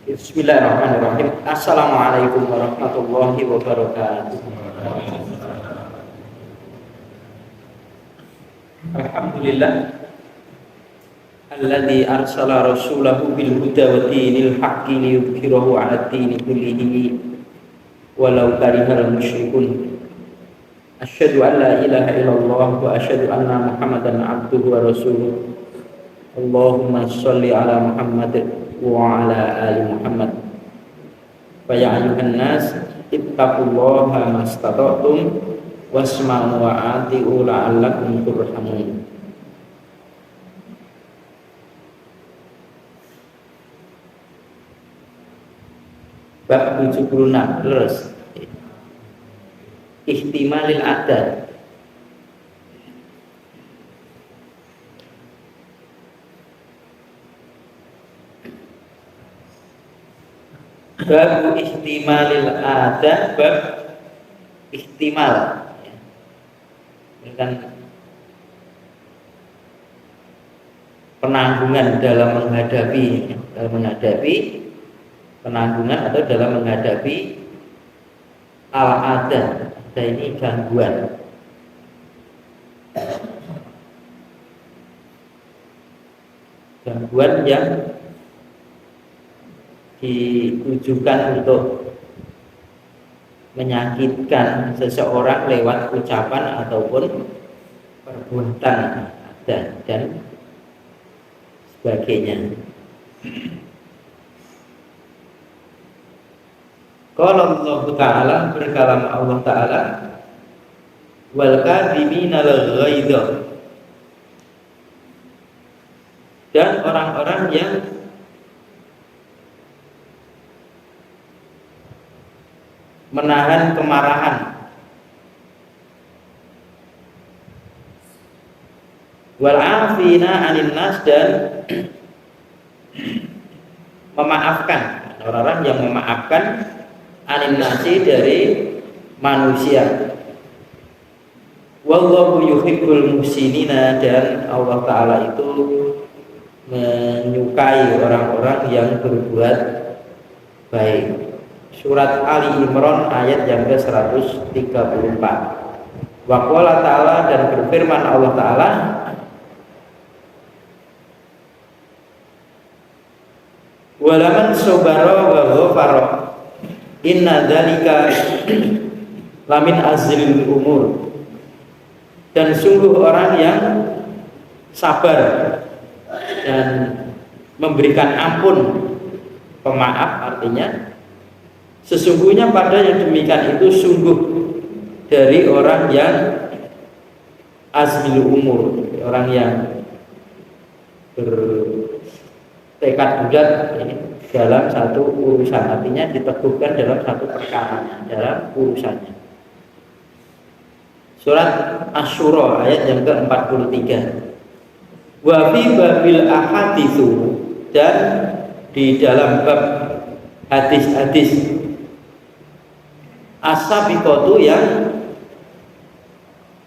Bismillahirrahmanirrahim. Assalamualaikum warahmatullahi wabarakatuh. Alhamdulillah alladzi arsala rasulahu bil huda wa dinil haqqi liyudhhirahu 'ala ad-dini kullihi walau karihal musyrikun. Asyhadu an la ilaha illallah wa asyhadu anna Muhammadan 'abduhu wa rasuluh. Allahumma shalli 'ala Muhammad wa ala ali Muhammad. Fa ya ayyuhan nas ittaqullaha mastata'tum wasma'u wa ati'u la'allakum turhamun. Bab 76 terus ihtimalil adat. Bab ihtimalil adat, bab ihtimal. Ini kan penanggungan dalam menghadapi penanggungan atau dalam menghadapi al-adat. Ada ini gangguan. Gangguan yang ditujukan untuk menyakitkan seseorang lewat ucapan ataupun perbuatan dan sebagainya. Qala Allah Ta'ala, berkalam Allah Ta'ala, wal kadhimina al-ghaidha, dan orang-orang yang menahan kemarahan, wal afina 'anil nas, dan memaafkan, orang-orang yang memaafkan 'anil nasi, dari manusia. Wallahu yuhibbul muhsinina, dan Allah Ta'ala itu menyukai orang-orang yang berbuat baik. Surat Ali Imran ayat yang ke-134. Wa qala ta'ala, dan berfirman Allah Ta'ala, walaman sobara wa ghafara inna dzalika lamin azlil umur, dan sungguh orang yang sabar dan memberikan ampun, pemaaf, artinya sesungguhnya pada yang demikian itu sungguh dari orang yang azmil umur, orang yang bertekad bulat dalam satu urusan, artinya diteguhkan dalam satu perkara, dalam urusannya. Surat Asy-Syura ayat yang ke-43. Wa fi babil ahaditsu, dan di dalam bab hadis-hadis as-sabiqatu yang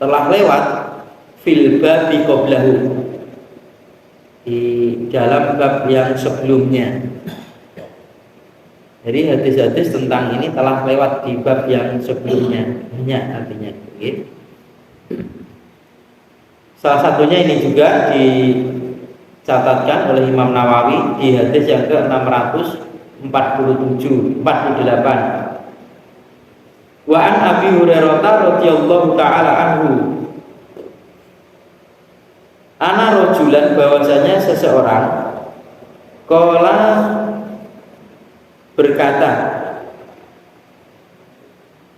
telah lewat, fil babi qablahu, di dalam bab yang sebelumnya. Jadi hadis-hadis tentang ini telah lewat di bab yang sebelumnya, artinya gitu. Salah satunya ini juga dicatatkan oleh Imam Nawawi di hadis yang ke-647, 48. Wa an Abi Hurairah radhiyallahu taala anhu, ana rajulan, bahwasanya seseorang, qala, berkata,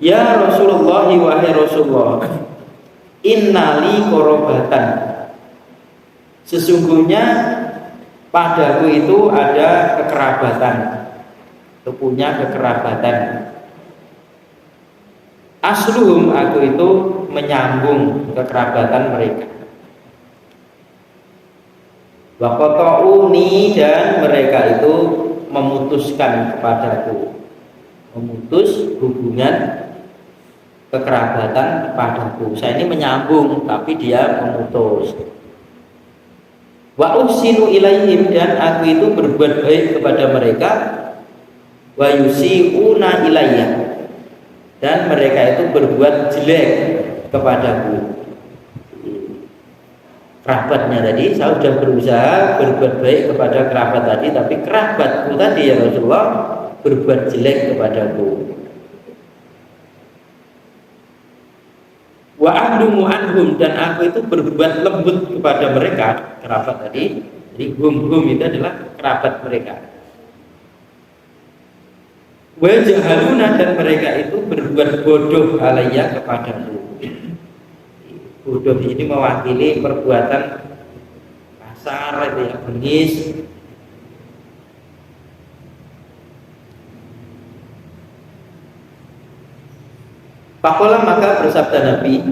ya Rasulullah, wahai Rasulullah, innali korobatan, sesungguhnya padaku itu ada kekerabatan, itu punya kekerabatan. Asluhum, aku itu menyambung kekerabatan mereka. Wa qata'uni, dan mereka itu memutuskan kepadaku, memutus hubungan kekerabatan padaku. Saya ini menyambung, tapi dia memutus. Wa usinu ilaihim, dan aku itu berbuat baik kepada mereka, wa yusi'una ilayya, dan mereka itu berbuat jelek kepadaku. Kerabatnya tadi, saya sudah berusaha berbuat baik kepada kerabat tadi, tapi kerabatku tadi ya Rasulullah berbuat jelek kepadaku. Wa ahdumu anhum, dan aku itu berbuat lembut kepada mereka, kerabat tadi. Jadi hum itu adalah kerabat mereka. Wa jahaluna, dan mereka itu berbuat bodoh alayya kepadaku. Bodoh ini mewakili perbuatan kasar, ya, bengis. Pakola, maka bersabda Nabi,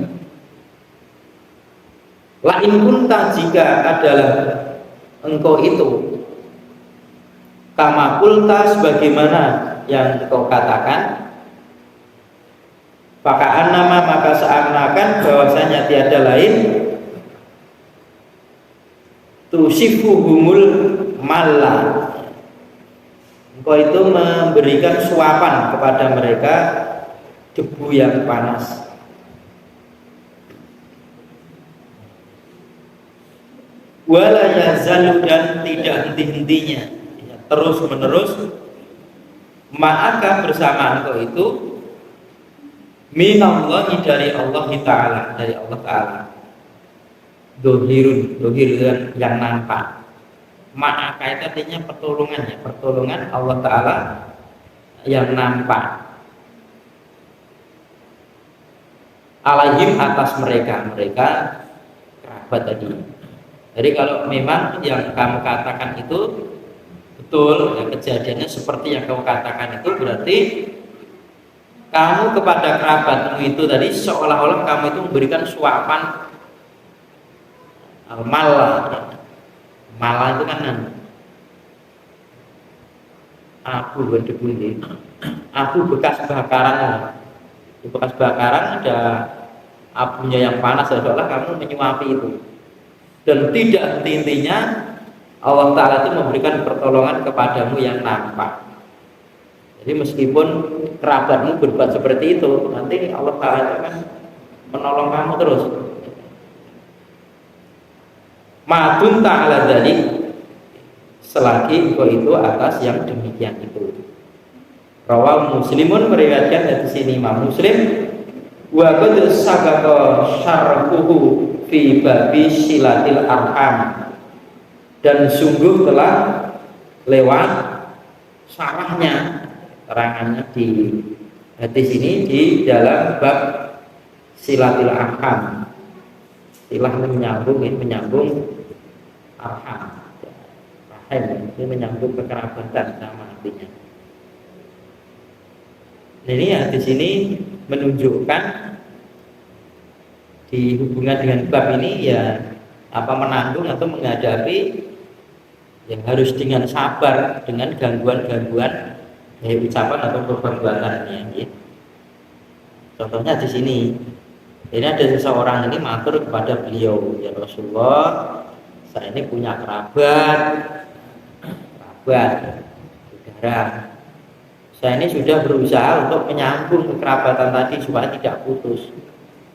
la in kunta, jika adalah engkau itu kama kulta, sebagaimana yang engkau katakan, pakaan nama, maka seakan-akan bahwasanya tiada lain tusifuhumul malla, engkau itu memberikan suapan kepada mereka debu yang panas. Wala yazalu, dan tidak henti-hentinya, terus menerus, ma'aka, bersama engkau itu, minallahi, dari Allah Ta'ala, dari Allah Ta'ala, dohir yang nampak. Ma'aka itu artinya pertolongan, ya, pertolongan Allah Ta'ala yang nampak. Alaihim, atas mereka kerabat tadi. Jadi kalau memang yang kamu katakan itu betul, ya, kejadiannya seperti yang kamu katakan itu, berarti kamu kepada kerabatmu itu tadi seolah-olah kamu itu memberikan suapan al-mala. Mala itu kan abu bekas bakaran. Di bekas bakaran ada abunya yang panas, seolah kamu menyuapi itu. Dan tidak henti-hentinya Allah Ta'ala itu memberikan pertolongan kepadamu yang nampak. Jadi meskipun kerabatmu berbuat seperti itu, nanti Allah Ta'ala akan menolong kamu terus. Madun ta'ala dari, selagi engkau itu atas yang demikian itu. Rawal Muslimun, meriwayatkan dari sini Imam Muslim, wa qad sabaqa syarhuhu fi babi silatil arham, dan sungguh telah lewat syarahnya, terangannya di hadis ini di dalam bab silatil arham. Silah menyambung arham, rahim itu menyambung kekerabatan, sama artinya. Ini hadis ini menunjukkan di hubungan dengan bab ini, ya, menanggung atau menghadapi yang harus dengan sabar dengan gangguan-gangguan dari ucapan atau perbuatannya. Ya. Contohnya di sini, ini ada seseorang ini matur kepada beliau, ya Rasulullah, saya ini punya kerabat, saudara. Saya ini sudah berusaha untuk menyambung kekerabatan tadi supaya tidak putus.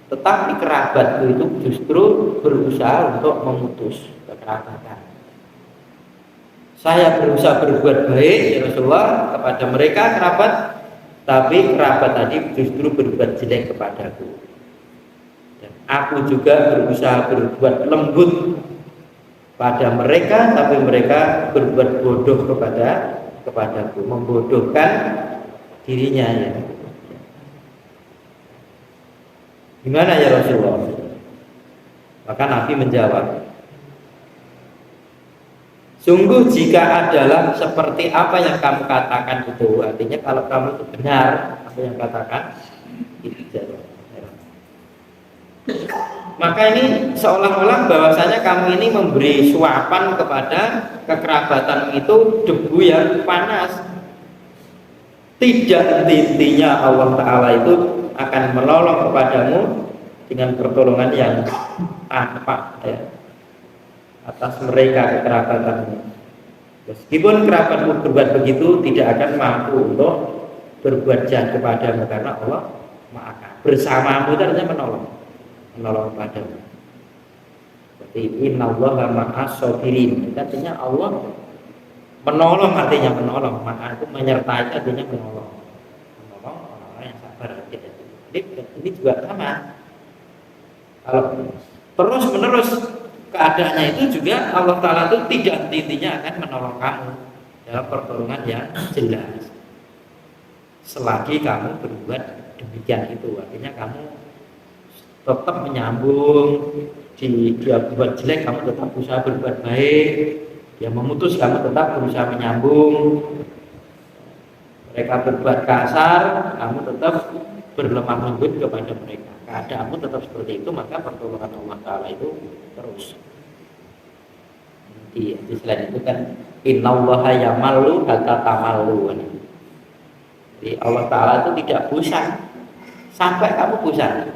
Tetapi kerabatku itu justru berusaha untuk memutus kekerabatan. Saya berusaha berbuat baik ya Rasulullah kepada mereka kerabat, tapi kerabat tadi justru berbuat jelek kepadaku. Dan aku juga berusaha berbuat lembut pada mereka, tapi mereka berbuat bodoh kepadaku, membodohkan dirinya, ya. Gimana ya Rasulullah? Maka Nabi menjawab, sungguh jika adalah seperti apa yang kamu katakan itu, artinya kalau kamu itu benar apa yang katakan itu, maka ini seolah-olah bahwasanya kamu ini memberi suapan kepada kekerabatan itu debu yang panas. Tidak henti-hentinya Allah Ta'ala itu akan menolong kepadamu dengan pertolongan yang tampak, ya, atas mereka kekerabatanmu. Meskipun kerabatmu berbuat begitu, tidak akan mampu untuk berbuat jahat kepadamu karena Allah Maha Kaya. Bersamamu itu artinya menolong padamu. Seperti innallaha ma'as sabirin. Artinya Allah menolong, artinya menolong. Maha itu menyertai, artinya menolong orang-orang yang sabar. Jadi ini juga sama. Kalau terus menerus keadaannya itu juga Allah Ta'ala itu tidak intinya akan menolong kamu dalam pertolongan yang jelas selagi kamu berbuat demikian itu. Artinya kamu tetap menyambung, dia berbuat jelek kamu tetap berusaha berbuat baik, dia memutus kamu tetap berusaha menyambung, mereka berbuat kasar kamu tetap berlemah lembut kepada mereka. Keadaanmu tetap seperti itu, maka pertolongan Allah Ta'ala itu terus. Di selain itu kan innallaha yamallu hatta tamallu. Jadi Allah Ta'ala itu tidak bosan sampai kamu bosan.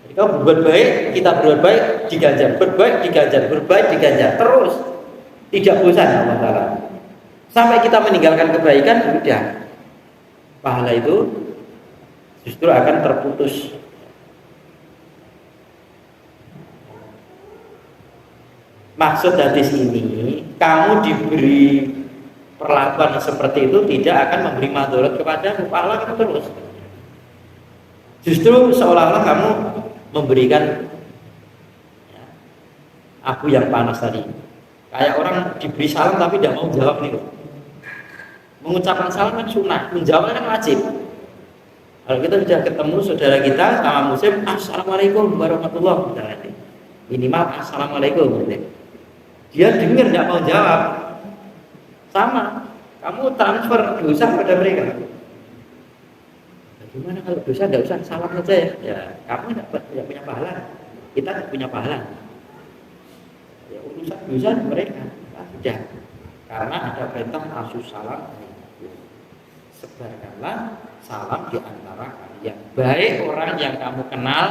Jadi kamu berbuat baik, kita berbuat baik diganjar, berbaik diganjar, berbaik diganjar terus, tidak bosan Allah Ta'ala. Sampai kita meninggalkan kebaikan, sudah pahala itu justru akan terputus. Maksud hadis ini, kamu diberi perlakuan seperti itu tidak akan memberi madharat kepadamu, pahala kamu terus. Justru seolah-olah kamu memberikan abu yang panas tadi. Kayak orang diberi salam tapi tidak mau jawab nih. Mengucapkan salam kan sunnah, menjawabnya kan wajib. Kalau kita sudah ketemu saudara kita sama muslim, assalamualaikum warahmatullahi wabarakatuh. Minimal assalamualaikum. Dia dengar tidak mau jawab, sama kamu transfer dosa pada mereka. Bagaimana kalau dosa tidak usah salam saja ya? Ya kamu tidak punya pahala, kita tidak punya pahala. Ya urusan dosa mereka tidak, karena ada perintah asus salam. Sebarkanlah salam di antara kalian, baik orang yang kamu kenal,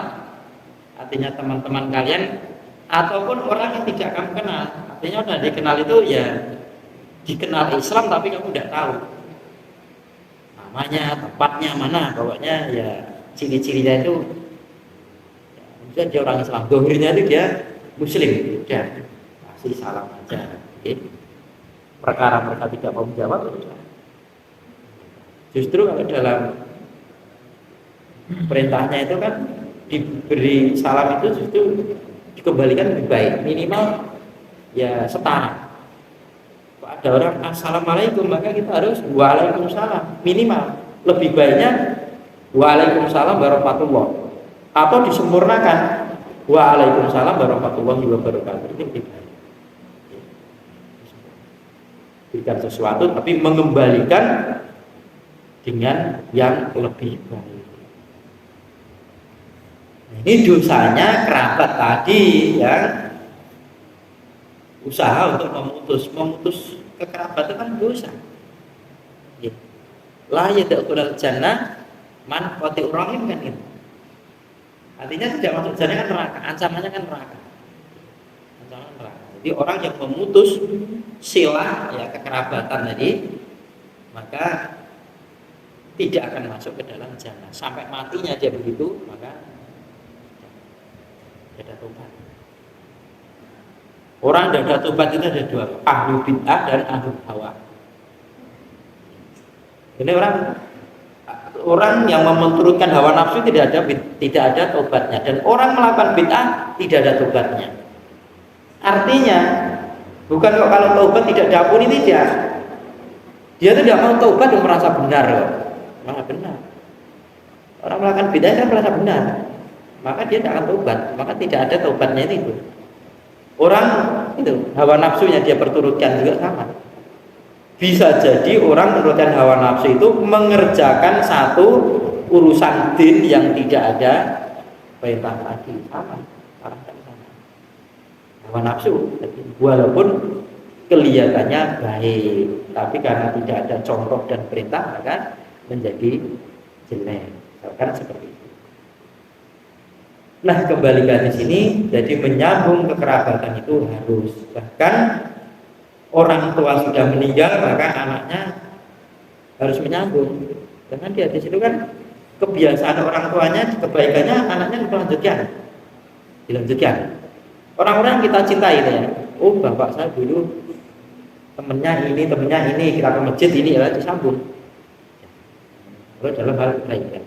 artinya teman-teman kalian, ataupun orang yang tidak kamu kenal. Artinya udah dikenal itu ya dikenal Islam tapi kamu tidak tahu namanya, tempatnya mana, pokoknya ya ciri-cirinya itu ya, dia orang Islam, dohirnya itu dia Muslim, udah kasih salam aja. Perkara mereka tidak mau menjawab, justru kalau dalam perintahnya itu kan diberi salam itu justru dikembalikan lebih baik, minimal ya setara. Kalau ada orang assalamualaikum maka kita harus waalaikumsalam, minimal. Lebih baiknya waalaikumsalam warahmatullahi, atau disempurnakan waalaikumsalam warahmatullahi wabarakatuh. Itu lebih baik. Berikan sesuatu tapi mengembalikan dengan yang lebih baik. Ini dosanya kerabat tadi yang usaha untuk memutus kekerabatan kan dosa. La yadkhulul jannah man qati'ur rahim kan itu. Artinya tidak masuk jannah kan neraka, ancamannya kan neraka. Ancaman neraka. Jadi orang yang memutus silah ya kekerabatan tadi, maka tidak akan masuk ke dalam jannah sampai matinya dia begitu, maka tidak ada tobat. Orang tidak ada tobat itu ada dua, ahlu bid'ah dan ahlu hawa. Ini orang yang mementurutkan hawa nafsu tidak ada tobatnya, dan orang melakukan bid'ah tidak ada tobatnya. Artinya bukan kok kalau tobat tidak diampuni, tidak. Dia tidak mau tobat dan merasa benar kok. Malah benar. Orang melakukan bid'ah kan merasa benar, maka dia tidak akan tobat, maka tidak ada tobatnya itu. Orang itu hawa nafsunya dia perturutkan juga sama. Bisa jadi orang menurutkan hawa nafsu itu mengerjakan satu urusan din yang tidak ada perintah tadi, sama. Hawa nafsu, walaupun kelihatannya baik, tapi karena tidak ada contoh dan perintah maka menjadi jelek. Kan seperti itu. Nah, kembali ke sini, jadi menyambung kekerabatan itu harus, bahkan orang tua sudah meninggal maka anaknya harus menyambung. Karena di hadis itu kan kebiasaan orang tuanya, kebaikannya anaknya dilanjutkan. Orang-orang yang kita cintai itu ya. Oh, bapak saya dulu temennya ini, kita ke masjid ini ya disambung. Kalau dalam hal kebaikan.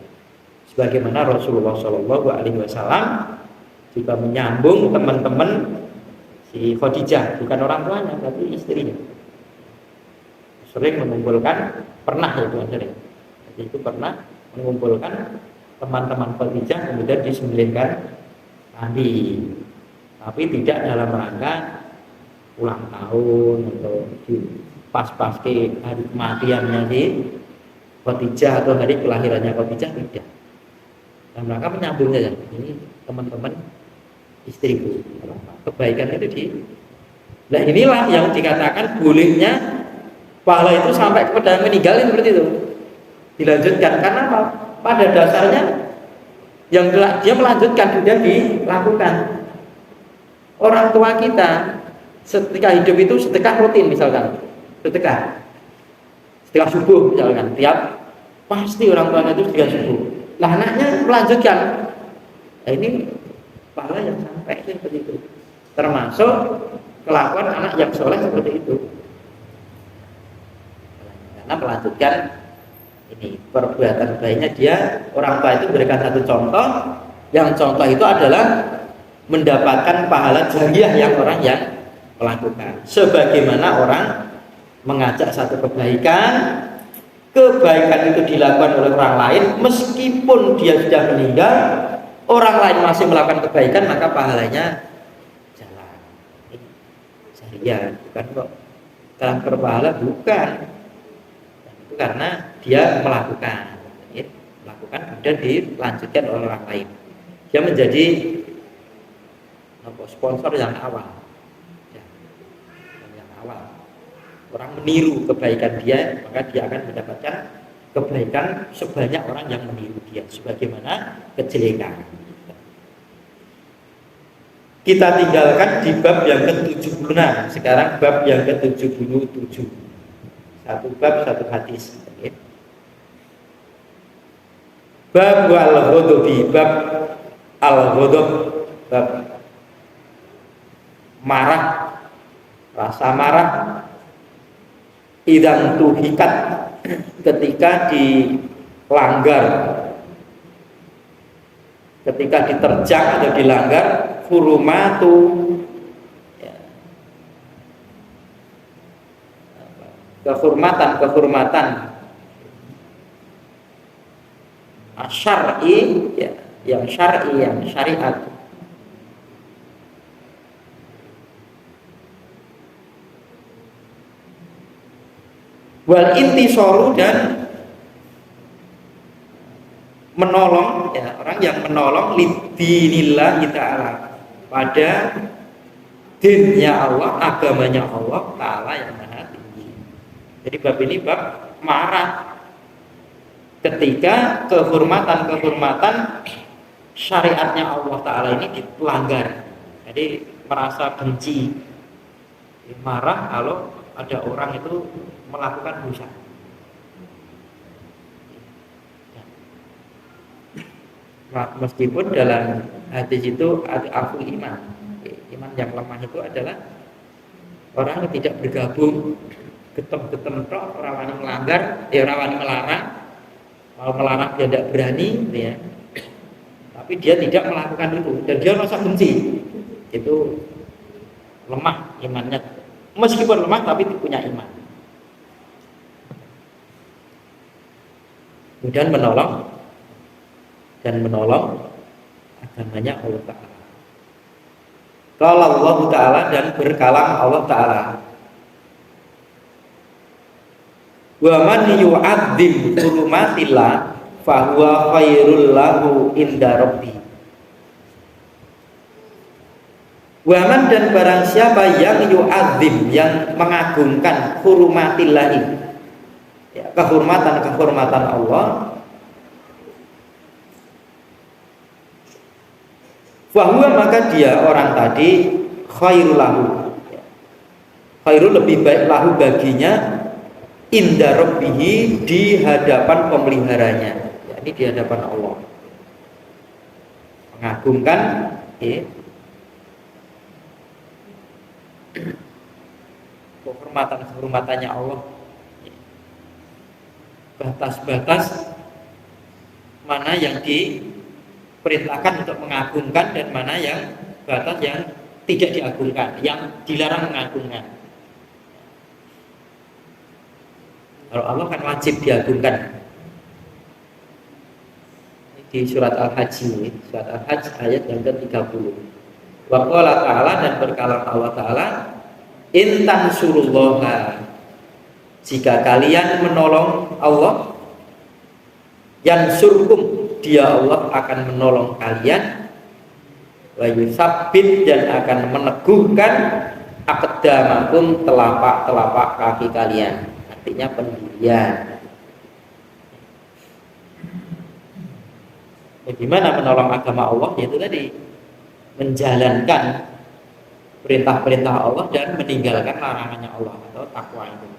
Sebagaimana Rasulullah Shallallahu Alaihi Wasallam juga menyambung teman-teman si Khadijah, bukan orang tuanya tapi istrinya. Sering mengumpulkan, pernah ya Tuhan sering. Jadi itu pernah mengumpulkan teman-teman Khadijah kemudian disembelihkan kambing, tapi tidak dalam rangka ulang tahun atau di pas-pas ke hari kematiannya di Khadijah atau hari kelahirannya Khadijah, tidak. Dalam rangka menyambung saja. Ini teman-teman istriku, kebaikan itu di. Nah inilah yang dikatakan bolehnya pahala itu sampai kepada meninggal seperti itu dilanjutkan, karena apa? Pada dasarnya yang dia melanjutkan sudah dilakukan. Orang tua kita ketika hidup itu sedekah rutin, misalkan sedekah subuh misalkan, tiap pasti orang tuanya itu sedekah subuh. Lah anaknya melanjutkan. Nah, ini pahala yang sampai seperti itu, termasuk kelakuan anak yang soleh seperti itu, karena melanjutkan ini perbuatan baiknya dia. Orang tua itu berikan satu contoh, yang contoh itu adalah mendapatkan pahala jariah yang orang yang melakukan. Sebagaimana orang mengajak satu kebaikan itu dilakukan oleh orang lain, meskipun dia sudah meninggal, orang lain masih melakukan kebaikan, maka pahalanya jalan. Jariah, bukan kok transfer pahala, bukan. Itu karena dia melakukan kemudian dilanjutkan oleh orang lain. Dia menjadi sponsor yang awal. Orang meniru kebaikan dia, maka dia akan mendapatkan kebaikan sebanyak orang yang meniru dia, sebagaimana kejelekan. Kita tinggalkan di bab yang ke-76. Sekarang bab yang ke-77. Satu bab, satu hadis. Bab al-ghadabi, bab al-ghadab, bab marah, rasa marah. Idang tuhikat, ketika dilanggar, ketika diterjang atau dilanggar hurumatu, ya, kehormatan syar'i, ya, yang syar'i, yang syariat. Wal intisoru, dan menolong, ya, orang yang menolong lidinillahi ta'ala, pada dinnya Allah, agamanya Allah ta'ala yang maha tinggi. Jadi bab ini bab marah ketika kehormatan syariatnya Allah ta'ala ini dilanggar. Jadi merasa benci, marah kalau ada orang itu melakukan dosa. Meskipun dalam hadis itu ada aful iman yang lemah itu adalah orang yang tidak bergabung, getem-getem tok, rawani melanggar, rawani melarang. Kalau melarang dia tidak berani, ya. Tapi dia tidak melakukan itu dan dia merasa benci, itu lemah imannya. Meskipun lemah tapi punya iman. Kemudian menolong agamanya Allah Ta'ala. Kalau Allah Ta'ala, dan berkalam Allah Ta'ala, wa man yu'adzim hurumatillah fahuwa khairul lahu inda rabbi. Wa man, dan barang siapa yang yu'adzim, yang mengagungkan hurumatillahi, ya, kehormatan Allah, fahuwa, maka dia orang tadi khairul lahu, ya, khairul lebih baik lahu baginya inda rabbihi di hadapan pemeliharanya, yakni di hadapan Allah. Mengagungkan kehormatan-kehormatannya Allah, batas-batas mana yang diperintahkan untuk mengagungkan dan mana yang batas yang tidak diagungkan, yang dilarang mengagungkan. Kalau Allah kan wajib diagungkan. Di surat Al-Hajj, surat Al-Hajj ayat yang ke-30. Wa qala ta'ala, dan berkalam Allah Ta'ala, in tansurullaha, jika kalian menolong Allah, yansurkum, dia Allah akan menolong kalian, wa yusabbit, dan akan meneguhkan aqdamakum, telapak-telapak kaki kalian, artinya pendirian. Bagaimana menolong agama Allah? Yaitu tadi menjalankan perintah-perintah Allah dan meninggalkan larangannya Allah, atau takwa itu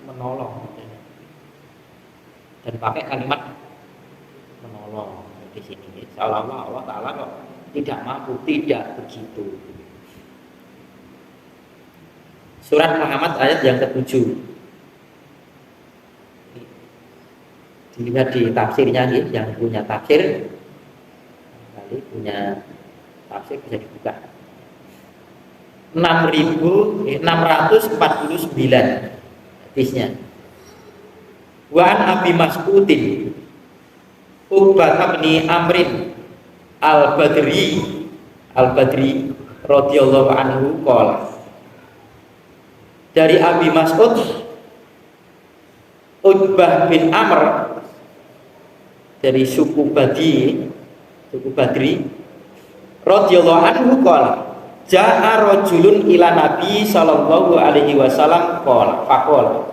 menolong. Dan pakai kalimat menolong di sini. Seolah-olah Allah Ta'ala kok tidak mampu, tidak begitu. Surat Muhammad ayat yang ke-7. Dilihat di tafsirnya nih, yang punya tafsir kali punya tafsir bisa dibuka. 6.649 hadisnya. Wa an Abi Mas'udin Uqbah bin Amrin al-Badri radhiyallahu anhu qala, dari Abi Mas'ud Uqbah bin Amr dari suku Badri radhiyallahu anhu qala, ja'a rajulun ila Nabi sallallahu alaihi wasallam faqala,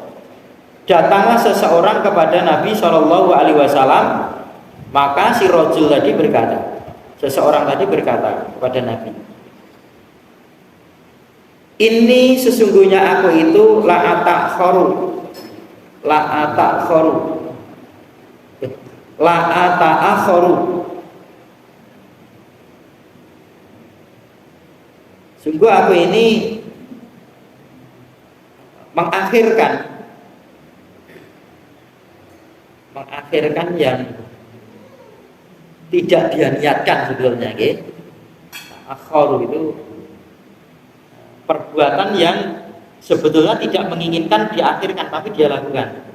datanglah seseorang kepada Nabi sallallahu alaihi wasallam, maka si rajul tadi berkata, seseorang tadi berkata kepada Nabi, ini sesungguhnya aku itu la ata'akharu, sungguh aku ini mengakhirkan yang tidak diniatkan sebetulnya, akharu itu perbuatan yang sebetulnya tidak menginginkan diakhirkan tapi dia lakukan.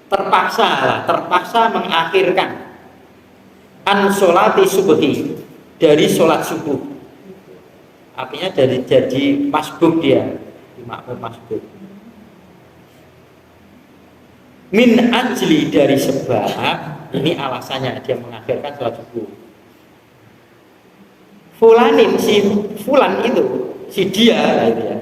Terpaksa mengakhirkan an sholati subhi, dari sholat subuh, artinya dari jadi masbuk, dia dimakmum masbuk. Min ajli, dari sebab, ini alasannya dia mengakhirkan sholat subuh. Fulanin, si fulan itu, si dia gitu ya,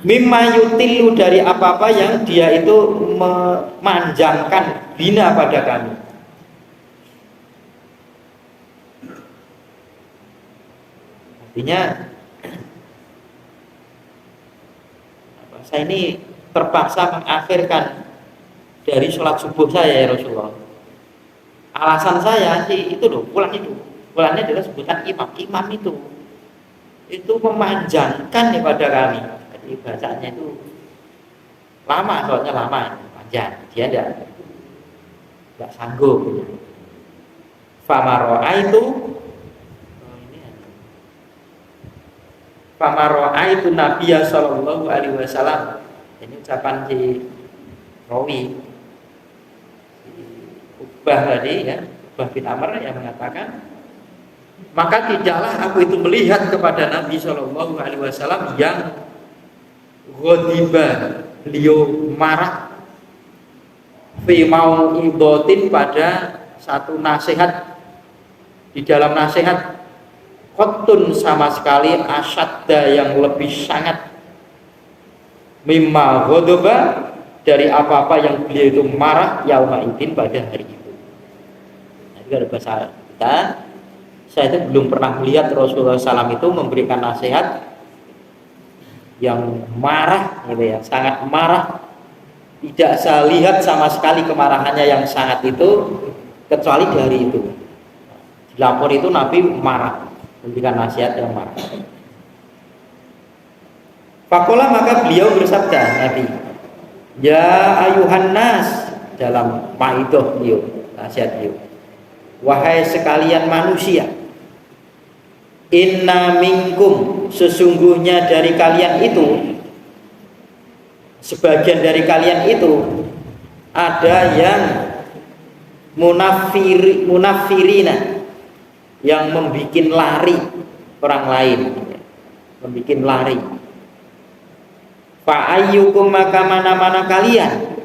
mimma yutilu, dari apa-apa yang dia itu memanjangkan bina pada kami. Artinya saya ini terpaksa mengakhirkan dari sholat subuh saya ya Rasulullah. Alasan saya sih itu loh, pulannya adalah sebutan imam itu memanjangkan kepada kami. Jadi bacanya itu lama, soalnya lama, panjang, dia tidak sanggup. Famaro'aitu Nabiya sallallahu alaihi wasallam. Ini ucapan si rawi Uqbah tadi ya, Uqbah bin Amr yang mengatakan, maka tidaklah aku itu melihat kepada Nabi sallallahu alaihi wasallam yang ghadiba, beliau marah, fi mau'idotin, pada satu nasihat, di dalam nasihat, qotun, sama sekali, asyadda, yang lebih sangat, mimma ghadaba, dari apa-apa yang beliau itu marah, yauma idin, pada hari itu. Nah, itu ada bahasa kita. Saya itu belum pernah melihat Rasulullah SAW itu memberikan nasihat yang marah gitu ya, sangat marah. Tidak saya lihat sama sekali kemarahannya yang sangat itu kecuali dari itu. Dilapor itu Nabi marah, memberikan nasihat yang marah. Fakola maka beliau bersabda Nabi, ya ayuhan nas, dalam maidoh beliau, nasihat beliau, wahai sekalian manusia, inna minkum, sesungguhnya dari kalian itu, sebagian dari kalian itu ada yang munafirina, yang membikin lari orang lain, membikin lari. Fa ayyukum, maka mana-mana kalian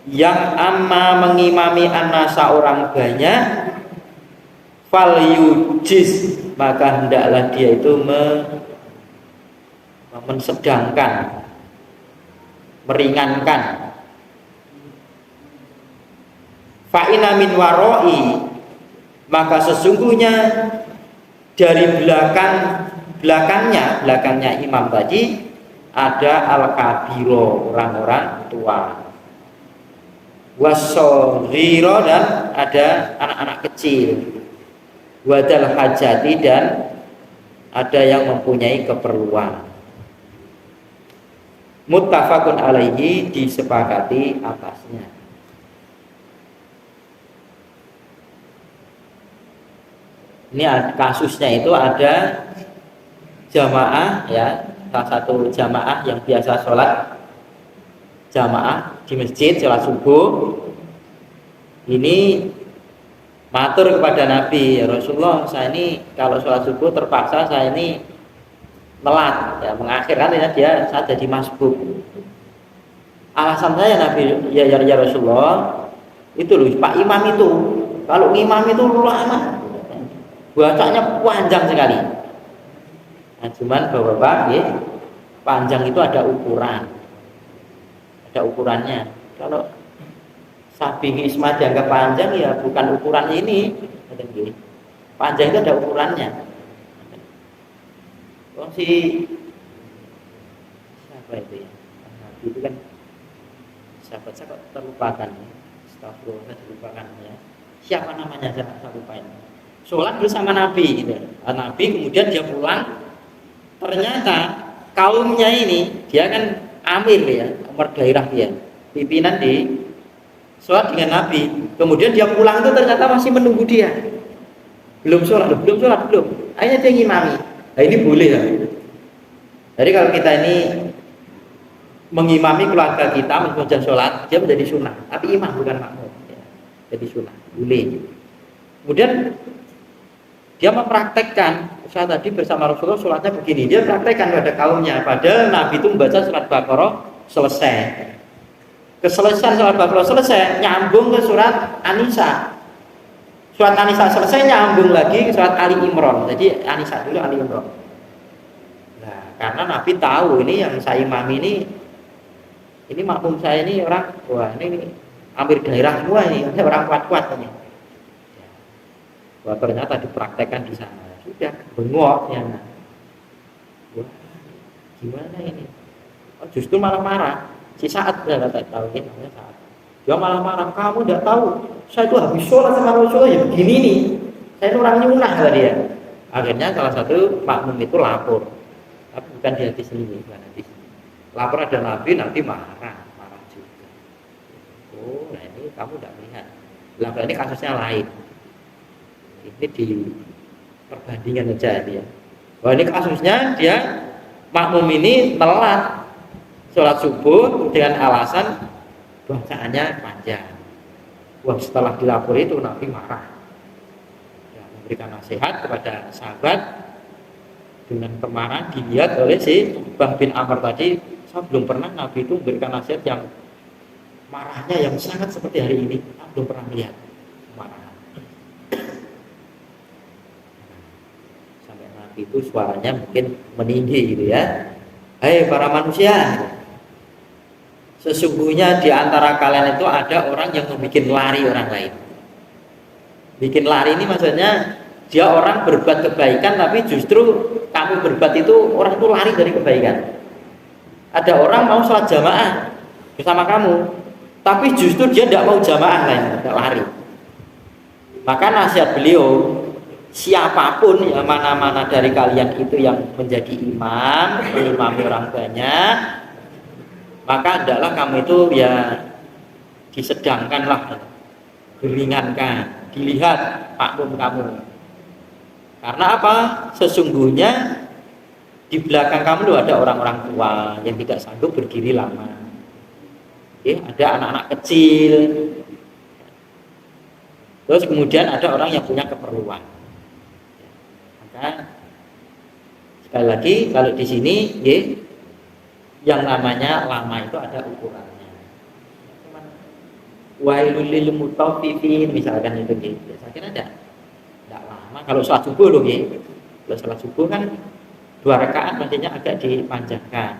yang amma mengimami anasa orang banyak, fal yujiz, maka hendaklah dia itu mensedangkan, meringankan. Fa inna min waroi, maka sesungguhnya dari belakangnya imam tadi ada al-kabiro, orang-orang tua, wasoghiro, dan ada anak-anak kecil, wadal hajati, dan ada yang mempunyai keperluan. Muttafaqun alaihi, disepakati atasnya. Ini kasusnya itu ada jamaah ya, salah satu jamaah yang biasa sholat jamaah di masjid, sholat subuh. Ini matur kepada Nabi, ya Rasulullah, saya ini kalau sholat subuh terpaksa saya ini telat ya, mengakhirkan ya, saya jadi masbuk. Alasan saya Nabi, ya Rasulullah, itu loh Pak Imam itu, kalau imam itu lama, bacanya panjang sekali. Nah, cuman bapak-bapak ya, panjang itu ada ukuran, ada ukurannya. Kalau Sabihi Isma dianggap panjang, ya bukan ukuran ini. Panjang itu ada ukurannya. Oh, si siapa itu ya? Nabi itu kan sahabat saya kok terlupakan ya. Astagfirullah, terlupakan ya. Siapa namanya saya lupa ini. Sholat bersama Nabi gitu. Nabi kemudian dia pulang, ternyata kaumnya ini, dia kan amir ya, umur daerah dia, pimpinan di sholat dengan Nabi. Kemudian dia pulang itu ternyata masih menunggu dia, belum sholat. Akhirnya dia ngimami. Nah, ini boleh ya. Jadi kalau kita ini mengimami keluarga kita menunjukkan sholat, dia menjadi sunnah, tapi imam bukan makmum ya. Jadi sunnah, boleh. Kemudian dia mempraktekkan, saya tadi bersama Rasulullah sholatnya begini, dia praktekkan pada kaumnya. Padahal Nabi itu membaca surat Baqarah selesai, keselesaian surat Baqarah selesai, nyambung ke surat An-Nisa. Surat An-Nisa selesai, nyambung lagi ke surat Ali Imran. Jadi An-Nisa dulu, Ali Imran. Nah, karena Nabi tahu ini yang saya imam ini makmum saya ini orang, wah ini hampir daerah semua ini, orang kuat-kuat ini. Wah, ternyata dipraktekkan di sana. Sudah bengok ya. Wah, gimana ini? Oh, justru malah marah. Si Sa'ad, ya tahu ini namanya Sa'ad. Dia malah marah, kamu tidak tahu, saya itu habis sholat sama Rasulullah ya begini nih, saya itu orang nyunah kata dia. Akhirnya salah satu makmum itu lapor, tapi bukan di hati sendiri, bukan hati sendiri. Lapor ada Nabi marah juga. Oh, nah ini kamu tidak melihat. Lah ini kasusnya lain. Ini di perbandingan aja dia. Wah, ini kasusnya dia makmum ini telat sholat subuh dengan alasan bacaannya panjang. Wah, setelah dilapor itu Nabi marah. Ya, memberikan nasihat kepada sahabat dengan kemarahan dilihat oleh si Bah bin Amr tadi. Saya belum pernah Nabi itu memberikan nasihat yang marahnya yang sangat seperti hari ini. Saya belum pernah lihat marah. Sampai Nabi itu suaranya mungkin meninggi gitu ya. Hai para manusia, sesungguhnya di antara kalian itu ada orang yang membuat lari orang lain. Bikin lari ini maksudnya dia orang berbuat kebaikan, tapi justru kamu berbuat itu orang itu lari dari kebaikan. Ada orang mau sholat jamaah bersama kamu, tapi justru dia tidak mau jamaah lain, tidak lari. Maka nasihat beliau, siapapun ya, mana-mana dari kalian itu yang menjadi imam, mengimami orang banyak, maka hendaklah kamu itu ya disedangkanlah, diringankan, dilihat makmum kamu. Karena apa? Sesungguhnya di belakang kamu tuh ada orang-orang tua yang tidak sanggup berdiri lama. Ada anak-anak kecil. Terus kemudian ada orang yang punya keperluan. Maka sekali lagi kalau di sini yang namanya lama itu ada ukurannya. Wailul lil mutaffifin misalkan itu gitu. Saya kira tidak lama. Kalau sholat subuh loh kalau sholat subuh kan 2 rakaat maksudnya agak dipanjangkan.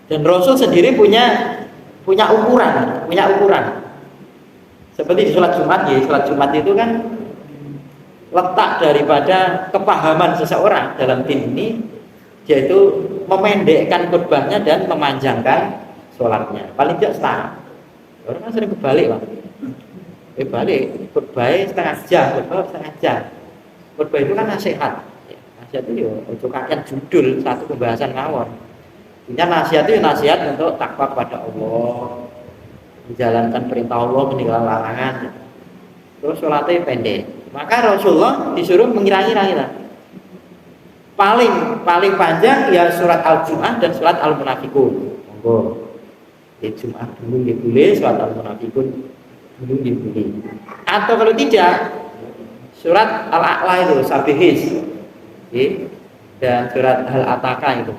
Dan Rasul sendiri punya ukuran. Seperti di sholat Jumat sholat Jumat itu kan letak daripada kepahaman seseorang dalam din ini, yaitu memendekkan khutbahnya dan memanjangkan sholatnya. Paling tidak setengah. Orang kan sering kebalik Bang. Balik khutbah setengah jam. Khutbah itu kan nasihat. Nasihat itu untuk kakek judul satu pembahasan ngawur. Intinya nasihat itu nasihat untuk takwa kepada Allah, menjalankan perintah Allah, meninggalkan larangan. Terus sholatnya pendek. Maka Rasulullah disuruh mengira-ngira. Paling panjang ya surat Al-Jum'ah dan surat Al-Munafikun. Monggo. Di Jum'ah dulu boleh, surat Al-Munafikun dulu boleh. Atau kalau tidak surat Al-A'la itu Sabihis. Dan surat Al-Ataka itu.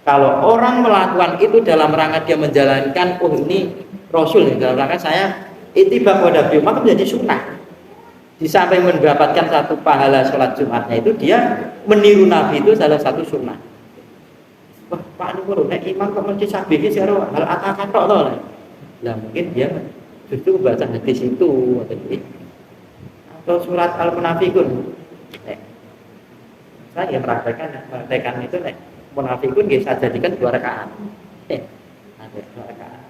Kalau orang melakukan itu dalam rangka dia menjalankan, ini Rasul dalam rangka saya ittiba pada beliau, maka menjadi sunnah. Di samping mendapatkan satu pahala sholat Jumatnya itu, dia meniru Nabi itu salah satu sunnah. Wah, Pak Nur, nek imam kok mesti sabih karo hal atakan tok to. Lah mungkin dia justru baca hadis itu atau surat Al-Munafikun. Saya praktekkan itu Munafikun saya jadikan 2 rakaat. Ada 2 rakaat.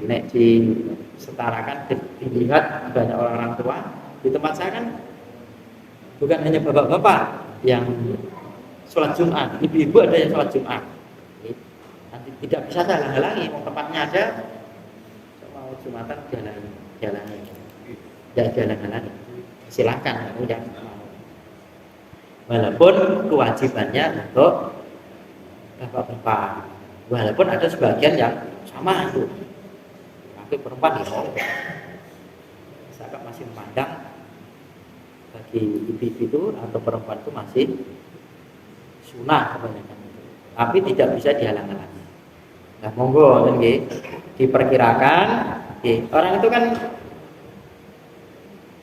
Nek disetarakan dilihat banyak orang tua di tempat saya kan bukan hanya bapak-bapak yang sholat Jumat, ibu-ibu ada yang sholat Jumat. Nanti tidak bisa saya halangi, tempatnya ada, mau Jumatan jalani, jalan. Silakan, udah. Walaupun kewajibannya untuk bapak-bapak, walaupun ada sebagian yang sama itu, tapi perempuan saya masih memandang bagi ibu-ibu itu atau perempuan itu masih sunnah kebanyakan itu, tapi tidak bisa dihalang-halangi. Nah, monggo diperkirakan, orang itu kan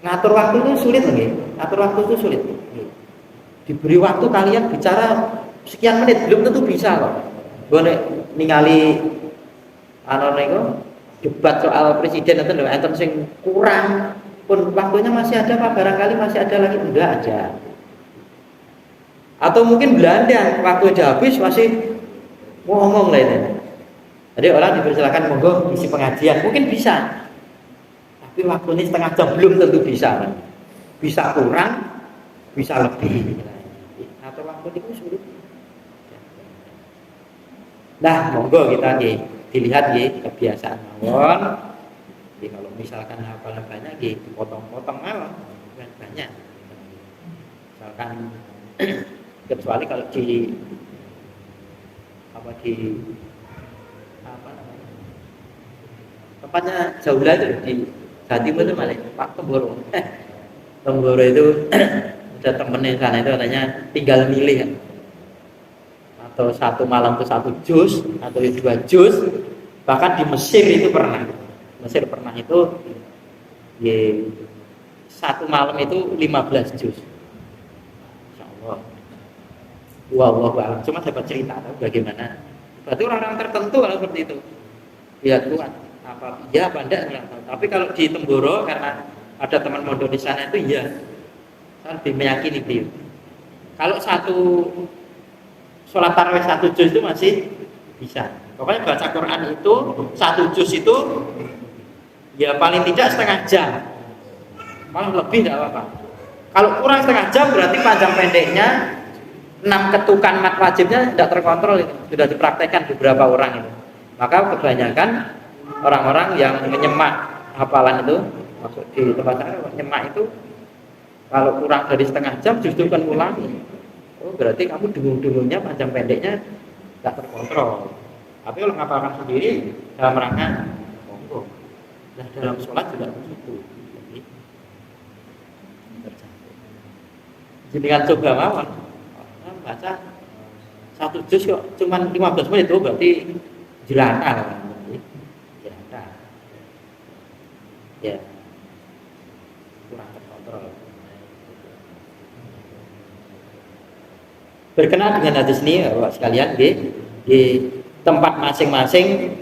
ngatur waktu itu sulit, Diberi waktu kalian bicara sekian menit belum tentu bisa kok. Gue ningali debat soal presiden itu enten sing kurang pun waktunya masih ada Pak, barangkali masih ada lagi, enggak aja. Atau mungkin Belanda waktu udah habis masih mau ngomong lah itu. Jadi orang dipersilakan monggo isi pengajian, mungkin bisa. Tapi waktunya setengah jam belum tentu bisa kan. Bisa kurang, bisa lebih. Atau waktu itu sulit. Nah, monggo kita dilihat kebiasaan mawon. Kalau misalkan hafalan banyak dipotong-potong mawon, bukan banyak. Misalkan kecuali kalau di tempatnya jauh lah itu di Jawa Timur itu malah Pak Temboro. Temboro itu ada temennya sana itu katanya tinggal milih kan. Atau satu malam itu 1 juz atau 2 juz, bahkan di Mesir itu pernah itu satu malam itu 15 juz. Insyaallah. Wallahu a'lam. Cuma dapat cerita bagaimana. Berarti orang-orang tertentu kalau seperti itu. Ya kuat. Apa enggak saya tahu. Tapi kalau di Temboro karena ada teman mondok di sana itu ya saya lebih meyakini beliau. Kalau sholat tarawih 1 juz itu masih bisa. Pokoknya baca Quran itu 1 juz itu ya paling tidak setengah jam. Malah lebih tidak apa-apa. Kalau kurang setengah jam berarti panjang pendeknya 6 ketukan mat wajibnya tidak terkontrol itu. Sudah dipraktekkan beberapa orang itu. Maka kebanyakan orang-orang yang menyemak hafalan itu, masuk di tempat saya menyemak itu kalau kurang dari setengah jam justru kan ulangi. Oh berarti kamu dengung-dengungnya panjang pendeknya tidak terkontrol. Tapi kalau ngapalkan sendiri dalam rangka monggo. Nah dalam sholat juga begitu. Jangan coba mawon. Baca 1 juz kok cuma 15 menit itu berarti jelata. Jelata. Ya. Kurang terkontrol. Berkenaan dengan hadis ini Bapak sekalian di tempat masing-masing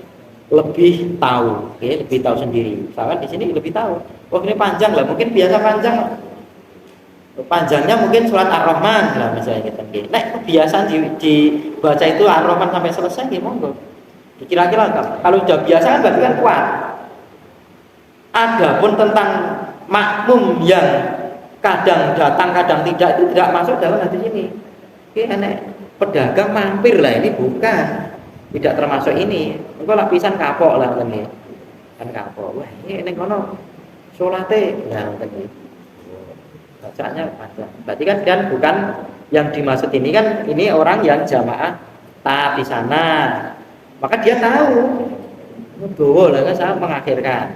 lebih tahu, lebih tahu sendiri. Misalkan di sini lebih tahu. Oh ini panjang lah, mungkin biasa panjang. Panjangnya mungkin surat Ar-Rahman lah misalnya gitu. Nek kebiasaan dibaca itu Ar-Rahman sampai selesai ya monggo. Kira-kira kalau udah biasa kan berarti kan kuat. Adapun tentang makmum yang kadang datang kadang tidak itu tidak masuk dalam hadis ini. Nek pedagang mampir lah ini bukan. Tidak termasuk ini. Engko lapisan kapok lah ngene. Kan kapok. Wah, ini ning kono salate ya ngene. Bacaannya panjang. Berarti kan bukan yang dimaksud ini kan ini orang yang jamaah taat di sana. Maka dia tahu. Betul, kan saya mengakhirkan.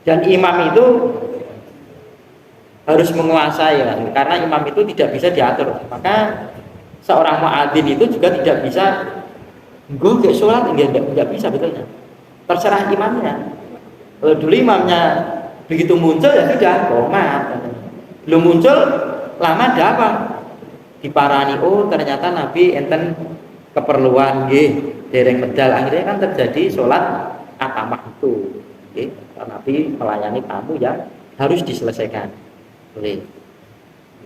Dan imam itu harus menguasai ya, karena imam itu tidak bisa diatur. Maka seorang muadzin itu juga tidak bisa gue kayak sholat tidak bisa betulnya. Terserah imamnya. Kalau dulu imamnya begitu muncul ya sudah komat. Belum muncul lama ada apa? Diparani oh ternyata Nabi enten keperluan dereng medal akhirnya kan terjadi sholat atamah itu. Nabi melayani tamu yang harus diselesaikan. Boleh.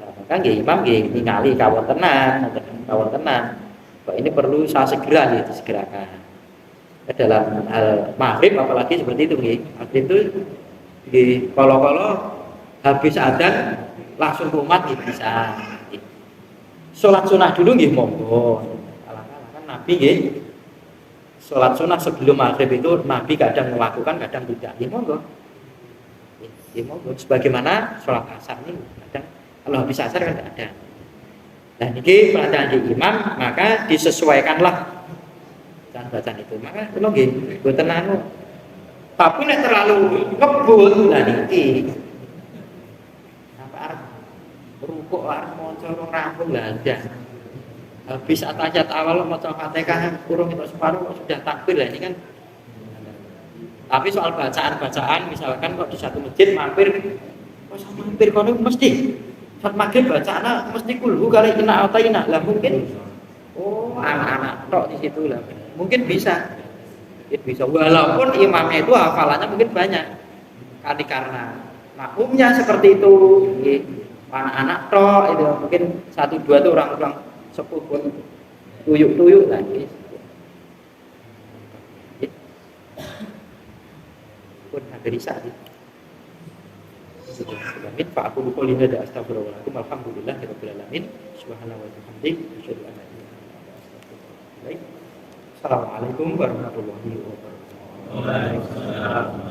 Nah, maka imam ningali kawon tenan. Kok ini perlu saya segera disegerakan. Dalam hal maghrib apalagi seperti itu maghrib itu kalau habis adzan langsung ke umat bisa. Sholat sunnah dulu monggo. Kan Nabi sholat sunnah sebelum maghrib itu Nabi kadang melakukan kadang tidak. Monggo. Sebagaimana sholat asar ini kadang kalau habis asar kan tidak ada. Dan ini perhatian di imam maka disesuaikanlah bacaan itu. Maka kalau boten anu. Tapi nek terlalu ngebut lah niki. Apa arep rukuk arep maca rampung lah ada. Habis atayat awal maca Fatihah kurang itu separuh sudah takbir lah ini kan. Tapi soal bacaan misalkan kok di satu masjid mampir kono mesti saat maghrib bacaannya mesti kulhu kali ina ataina lah mungkin anak-anak tok di situ lah mungkin bisa walaupun imamnya itu hafalannya mungkin banyak karena makmumnya seperti itu anak-anak tok itu mungkin 1-2 itu orang-orang sepuh pun tuyuk-tuyuk lagi pun dari saat itu Amin. Fa aku qouli hada astaghfirullahaladzim. Alhamdulillahirabbil alamin. Subhanallahi wa bihamdihi asyhadu an la ilaha illallah. Assalamualaikum warahmatullahi wabarakatuh.